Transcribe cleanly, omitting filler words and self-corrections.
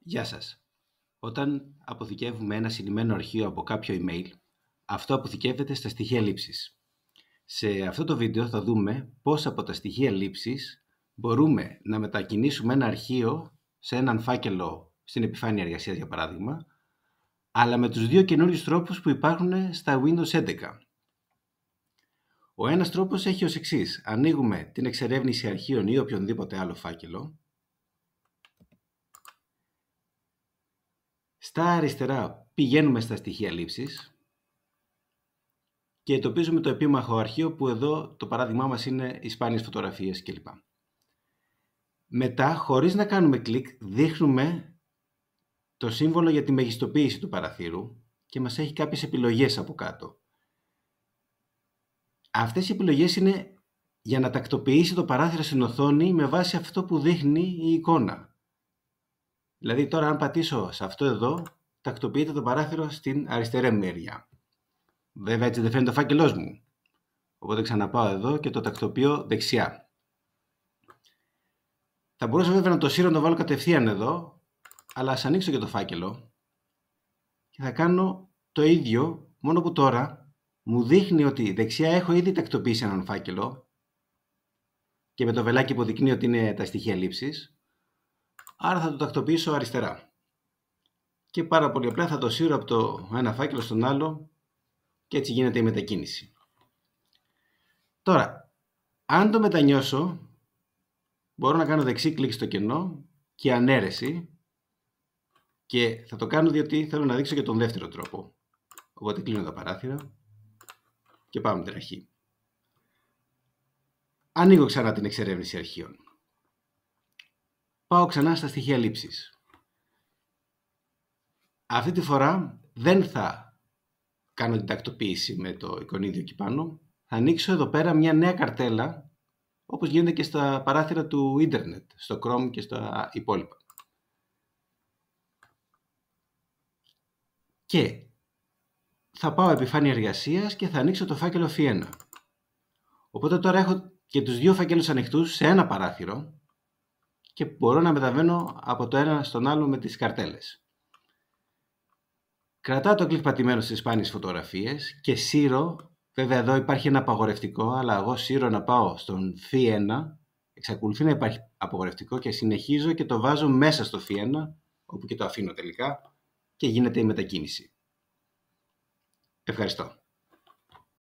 Γεια σας. Όταν αποθηκεύουμε ένα συνημμένο αρχείο από κάποιο email, αυτό αποθηκεύεται στα στοιχεία λήψης. Σε αυτό το βίντεο θα δούμε πώς από τα στοιχεία λήψης μπορούμε να μετακινήσουμε ένα αρχείο σε έναν φάκελο στην επιφάνεια εργασίας, για παράδειγμα, αλλά με τους δύο καινούριους τρόπους που υπάρχουν στα Windows 11. Ο ένας τρόπος έχει ως εξής. Ανοίγουμε την εξερεύνηση αρχείων ή οποιονδήποτε άλλο φάκελο. Στα αριστερά πηγαίνουμε στα στοιχεία λήψης και εντοπίζουμε το επίμαχο αρχείο, που εδώ το παράδειγμά μας είναι οι σπάνιες φωτογραφίες κλπ. Μετά, χωρίς να κάνουμε κλικ, δείχνουμε το σύμβολο για τη μεγιστοποίηση του παραθύρου και μας έχει κάποιες επιλογές από κάτω. Αυτές οι επιλογές είναι για να τακτοποιήσει το παράθυρο στην οθόνη με βάση αυτό που δείχνει η εικόνα. Δηλαδή τώρα αν πατήσω σε αυτό εδώ, τακτοποιείται το παράθυρο στην αριστερή μεριά. Βέβαια έτσι δεν φαίνεται ο φάκελός μου. Οπότε ξαναπάω εδώ και το τακτοποιώ δεξιά. Θα μπορούσα βέβαια να το σύρω να το βάλω κατευθείαν εδώ, αλλά ας ανοίξω και το φάκελο και θα κάνω το ίδιο, μόνο που τώρα μου δείχνει ότι δεξιά έχω ήδη τακτοποιήσει έναν φάκελο και με το βελάκι υποδεικνύει ότι είναι τα στοιχεία λήψης, άρα θα το τακτοποιήσω αριστερά. Και πάρα πολύ απλά θα το σύρω από το ένα φάκελο στον άλλο και έτσι γίνεται η μετακίνηση. Τώρα, αν το μετανιώσω, μπορώ να κάνω δεξί κλικ στο κενό και ανέρεση, και θα το κάνω διότι θέλω να δείξω και τον δεύτερο τρόπο. Οπότε κλείνω τα παράθυρα και πάμε την αρχή. Ανοίγω ξανά την εξερεύνηση αρχείων. Πάω ξανά στα στοιχεία λήψης. Αυτή τη φορά δεν θα κάνω την τακτοποίηση με το εικονίδιο εκεί πάνω. Θα ανοίξω εδώ πέρα μια νέα καρτέλα, όπως γίνεται και στα παράθυρα του ίντερνετ, στο Chrome και στα υπόλοιπα. Και θα πάω επιφάνεια εργασίας και θα ανοίξω το φάκελο Φι1. Οπότε τώρα έχω και τους δύο φακέλους ανοιχτούς σε ένα παράθυρο και μπορώ να μεταβαίνω από το ένα στον άλλο με τις καρτέλες. Κρατάω το κλικ πατημένο στις σπάνιες φωτογραφίες και σύρω. Βέβαια εδώ υπάρχει ένα απαγορευτικό, αλλά εγώ σύρω να πάω στον Φι1, εξακολουθεί να υπάρχει απαγορευτικό και συνεχίζω και το βάζω μέσα στο Φι1, όπου και το αφήνω τελικά και γίνεται η μετακίνηση. Ευχαριστώ.